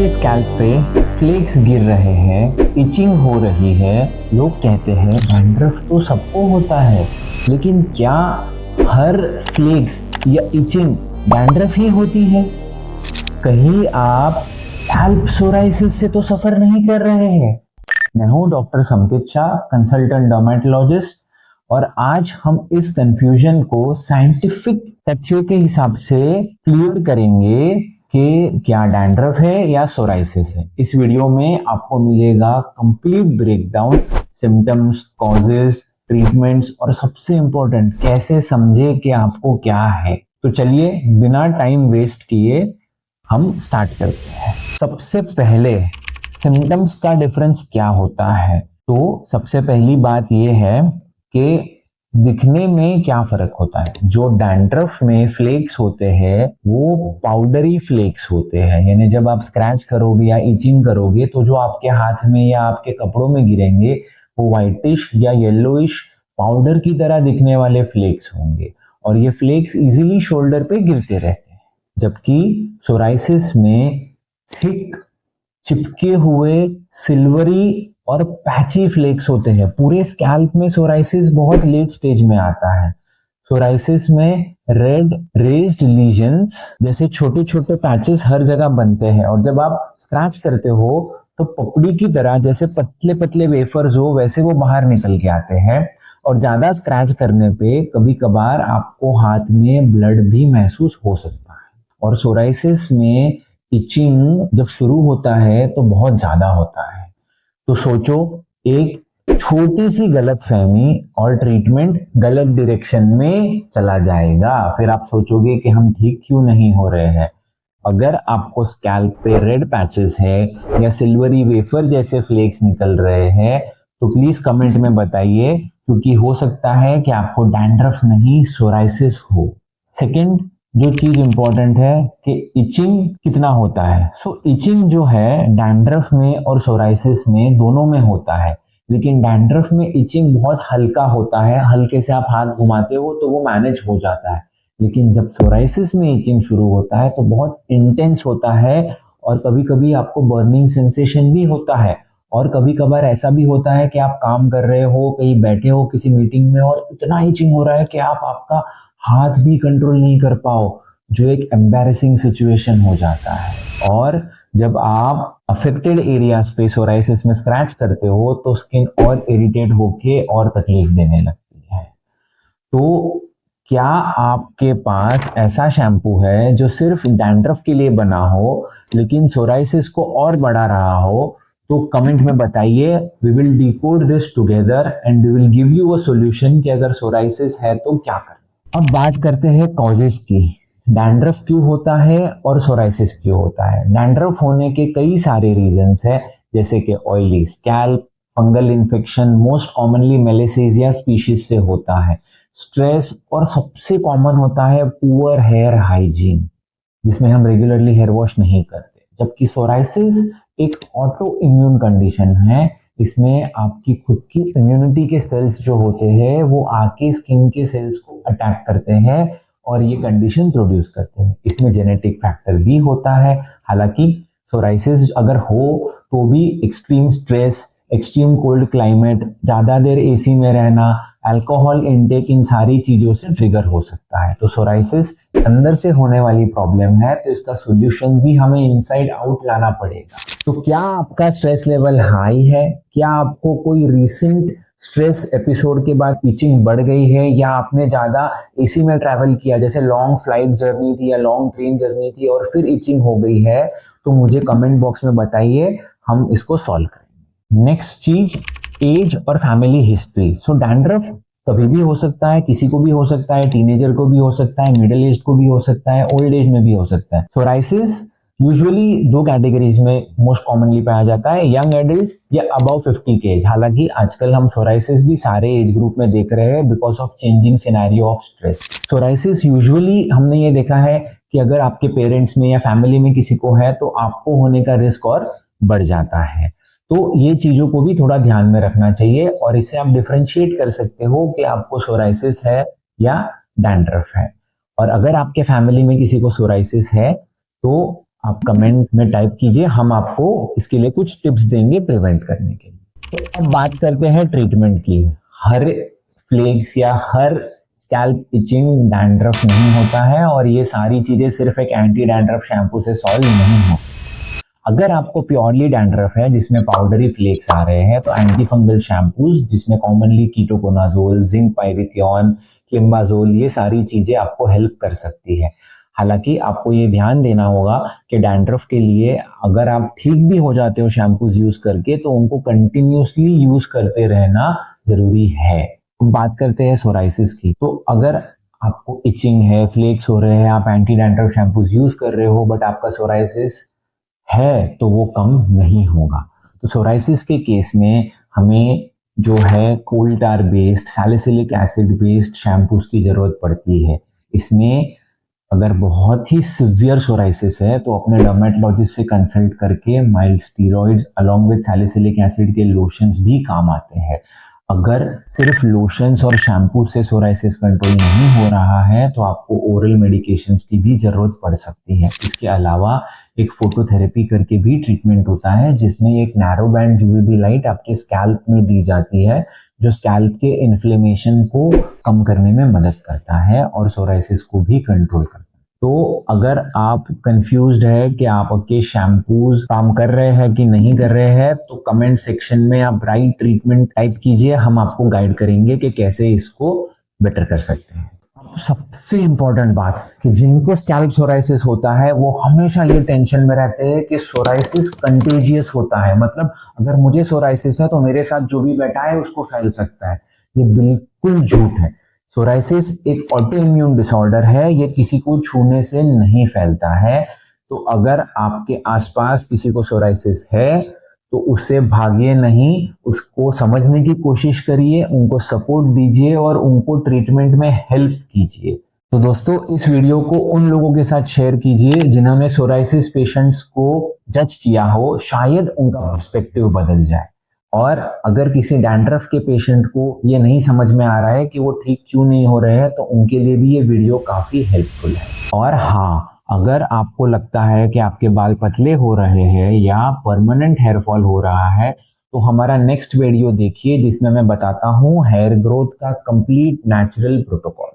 आपके स्कैल्प पे फ्लेक्स गिर रहे हैं, इचिंग हो रही है, लोग कहते हैं डैंड्रफ तो सबको होता है, लेकिन क्या हर फ्लेक्स या इचिंग डैंड्रफ ही होती है? कहीं आप स्कैल्प सोराइसिस से तो सफर नहीं कर रहे हैं? मैं हूं डॉक्टर संकेत शाह, कंसल्टेंट डर्मेटोलॉजिस्ट, और आज हम इस कंफ्यूजन को साइंटिफिक तथ्यों के हिसाब से क्लियर करेंगे कि क्या डैंड्रफ है या सोराइसिस है। इस वीडियो में आपको मिलेगा complete breakdown, symptoms, causes, treatments और सबसे इंपॉर्टेंट कैसे समझे कि आपको क्या है। तो चलिए बिना टाइम वेस्ट किए हम स्टार्ट करते हैं। सबसे पहले सिम्टम्स का डिफरेंस क्या होता है? तो सबसे पहली बात यह है कि दिखने में क्या फर्क होता है। जो डैंड्रफ में फ्लेक्स होते हैं वो पाउडरी फ्लेक्स होते हैं, यानी जब आप स्क्रैच करोगे या इचिंग करोगे तो जो आपके हाथ में या आपके कपड़ों में गिरेंगे वो व्हाइटिश या येलोइश पाउडर की तरह दिखने वाले फ्लेक्स होंगे, और ये फ्लेक्स इजीली शोल्डर पे गिरते रहते हैं। जबकि सोराइसिस में थिक चिपके हुए सिल्वरी और पैची फ्लेक्स होते हैं। पूरे स्कैल्प में सोराइसिस बहुत लेट स्टेज में आता है। सोराइसिस में रेड रेज्ड लीजन्स जैसे छोटे छोटे पैचेस हर जगह बनते हैं, और जब आप स्क्रैच करते हो तो पपड़ी की तरह जैसे पतले पतले वेफर्स हो वैसे वो बाहर निकल के आते हैं। और ज्यादा स्क्रैच करने पे कभी कभार आपको हाथ में ब्लड भी महसूस हो सकता है। और सोराइसिस में इचिंग जब शुरू होता है तो बहुत ज्यादा होता है। तो सोचो, एक छोटी सी गलतफहमी और ट्रीटमेंट गलत डायरेक्शन में चला जाएगा। फिर आप सोचोगे कि हम ठीक क्यों नहीं हो रहे हैं। अगर आपको स्कैल्प पे रेड पैचेस है या सिल्वरी वेफर जैसे फ्लेक्स निकल रहे हैं तो प्लीज कमेंट में बताइए, क्योंकि हो सकता है कि आपको डैंड्रफ नहीं सोराइसिस हो। सेकंड जो चीज इंपॉर्टेंट है कि इचिंग कितना होता है। इचिंग जो है डैंड्रफ में और सोराइसिस में दोनों में होता है, लेकिन डैंड्रफ में इचिंग बहुत हल्का होता है, हल्के से आप हाथ घुमाते हो तो वो मैनेज हो जाता है। लेकिन जब सोराइसिस में इचिंग शुरू होता है तो बहुत इंटेंस होता है, और कभी कभी आपको बर्निंग सेंसेशन भी होता है। और कभी कभार ऐसा भी होता है कि आप काम कर रहे हो, कहीं बैठे हो किसी मीटिंग में, और इतना इचिंग हो रहा है कि आप आपका हाथ भी कंट्रोल नहीं कर पाओ, जो एक एम्बैरेसिंग सिचुएशन हो जाता है। और जब आप अफेक्टेड एरियाज पे सोराइसिस में स्क्रैच करते हो तो स्किन और इरिटेट होके और तकलीफ देने लगती है। तो क्या आपके पास ऐसा शैम्पू है जो सिर्फ डैंड्रफ के लिए बना हो लेकिन सोराइसिस को और बढ़ा रहा हो? तो कमेंट में बताइए। We will decode this together and we will give you a solution कि अगर सोराइसिस है तो क्या करना। अब बात करते हैं कॉजेस की। डैंड्रफ क्यों होता है और सोराइसिस क्यों होता है? डैंड्रफ होने के कई सारे रीजंस हैं, जैसे कि oily scalp, fungal infection, most commonly Malassezia species से होता है, स्ट्रेस, और सबसे कॉमन होता है पुअर हेयर हाइजीन, जिसमें हम रेगुलरली हेयर वॉश नहीं करते। जबकि सोराइसिस एक ऑटो इम्यून कंडीशन है। इसमें आपकी खुद की इम्यूनिटी के सेल्स जो होते हैं वो आके स्किन के सेल्स को अटैक करते हैं और ये कंडीशन प्रोड्यूस करते हैं। इसमें जेनेटिक फैक्टर भी होता है। हालांकि सोराइसिस अगर हो तो भी extreme stress, extreme cold climate, ज़्यादा देर एसी में रहना, अल्कोहल इनटेक, इन सारी चीज़ों से ट्रिगर हो सकता है। तो सोराइसिस अंदर से होने वाली प्रॉब्लम है, तो इसका सॉल्यूशन भी हमें इनसाइड आउट लाना पड़ेगा। तो क्या आपका स्ट्रेस लेवल हाई है? क्या आपको कोई रिसेंट स्ट्रेस एपिसोड के बाद इचिंग बढ़ गई है, या आपने ज़्यादा एसी में ट्रैवल किया, जैसे लॉन्ग फ्लाइट जर्नी थी या लॉन्ग ट्रेन जर्नी थी और फिर इचिंग हो गई है? तो मुझे कमेंट बॉक्स में बताइए, हम इसको सॉल्व करेंगे। नेक्स्ट चीज, एज और फैमिली हिस्ट्री। डैंड्रफ कभी भी हो सकता है, किसी को भी हो सकता है, टीनेजर को भी हो सकता है, मिडिल एज को भी हो सकता है, ओल्ड एज में भी हो सकता है। सोराइसिस यूजुअली दो कैटेगरीज में मोस्ट कॉमनली पाया जाता है, यंग एडल्ट या अबव 50 के एज। हालांकि आजकल हम सोराइसिस भी सारे एज ग्रुप में देख रहे हैं because of changing scenario of stress. Psoriasis usually हमने ये देखा है कि अगर आपके पेरेंट्स में या फैमिली में किसी को है तो आपको होने का रिस्क और बढ़ जाता है। तो ये चीजों को भी थोड़ा ध्यान में रखना चाहिए, और इससे आप डिफरेंशिएट कर सकते हो कि आपको सोराइसिस है या डैंड्रफ है। और अगर आपके फैमिली में किसी को सोराइसिस है तो आप कमेंट में टाइप कीजिए, हम आपको इसके लिए कुछ टिप्स देंगे प्रिवेंट करने के लिए। तो अब बात करते हैं ट्रीटमेंट की। हर फ्लेक्स या हर स्कैल्प इचिंग डैंड्रफ नहीं होता है, और ये सारी चीजें सिर्फ एक एंटी डैंड्रफ शैम्पू से सॉल्व नहीं हो सकती। अगर आपको प्योरली डैंड्रफ है जिसमें पाउडरी फ्लेक्स आ रहे हैं, तो एंटी फंगल शैम्पूज जिसमें कॉमनली कीटोकोनाजोल, जिंक पायरिथियोन, क्लिम्बाजोल, ये सारी चीजें आपको हेल्प कर सकती है। हालांकि आपको ये ध्यान देना होगा कि डैंड्रफ के लिए अगर आप ठीक भी हो जाते हो शैम्पूज यूज करके, तो उनको कंटिन्यूसली यूज करते रहना जरूरी है। बात करते हैं सोराइसिस की। तो अगर आपको इचिंग है, फ्लेक्स हो रहे हैं, आप एंटी डैंड्रफ शैम्पूज यूज कर रहे हो, बट आपका सोराइसिस है तो वो कम नहीं होगा। तो सोराइसिस के केस में हमें जो है coal tar based, salicylic acid based shampoos की जरूरत पड़ती है। इसमें अगर बहुत ही सिवियर सोराइसिस है तो अपने डर्मेटोलॉजिस्ट से कंसल्ट करके mild steroids along with salicylic acid के लोशंस भी काम आते हैं। अगर सिर्फ लोशंस और शैम्पू से सोराइसिस कंट्रोल नहीं हो रहा है तो आपको ओरल मेडिकेशंस की भी जरूरत पड़ सकती है। इसके अलावा एक फोटोथेरेपी करके भी ट्रीटमेंट होता है, जिसमें एक नैरो बैंड यूवीबी लाइट आपके स्कैल्प में दी जाती है, जो स्कैल्प के इन्फ्लेमेशन को कम करने में मदद करता है और सोराइसिस को भी कंट्रोल करता है। तो अगर आप कंफ्यूज्ड है कि आपके शैम्पूज काम कर रहे हैं कि नहीं कर रहे हैं, तो कमेंट सेक्शन में आप राइट ट्रीटमेंट टाइप कीजिए, हम आपको गाइड करेंगे कि कैसे इसको बेटर कर सकते हैं। सबसे इंपॉर्टेंट बात कि जिनको स्कैल्प सोराइसिस होता है वो हमेशा ये टेंशन में रहते हैं कि सोराइसिस कंटेजियस होता है, मतलब अगर मुझे सोराइसिस है तो मेरे साथ जो भी बैठा है उसको फैल सकता है। ये बिल्कुल झूठ है। सोराइसिस एक ऑटो इम्यून डिसऑर्डर है, ये किसी को छूने से नहीं फैलता है। तो अगर आपके आसपास किसी को सोराइसिस है तो उससे भागिए नहीं, उसको समझने की कोशिश करिए, उनको सपोर्ट दीजिए और उनको ट्रीटमेंट में हेल्प कीजिए। तो दोस्तों, इस वीडियो को उन लोगों के साथ शेयर कीजिए जिन्होंने सोराइसिस पेशेंट्स को जज किया हो, शायद उनका पर्सपेक्टिव बदल जाए। और अगर किसी डैंड्रफ के पेशेंट को ये नहीं समझ में आ रहा है कि वो ठीक क्यों नहीं हो रहे हैं, तो उनके लिए भी ये वीडियो काफी हेल्पफुल है। और हाँ, अगर आपको लगता है कि आपके बाल पतले हो रहे हैं या परमानेंट हेयर फॉल हो रहा है, तो हमारा नेक्स्ट वीडियो देखिए जिसमें मैं बताता हूँ हेयर ग्रोथ का कंप्लीट नेचुरल प्रोटोकॉल।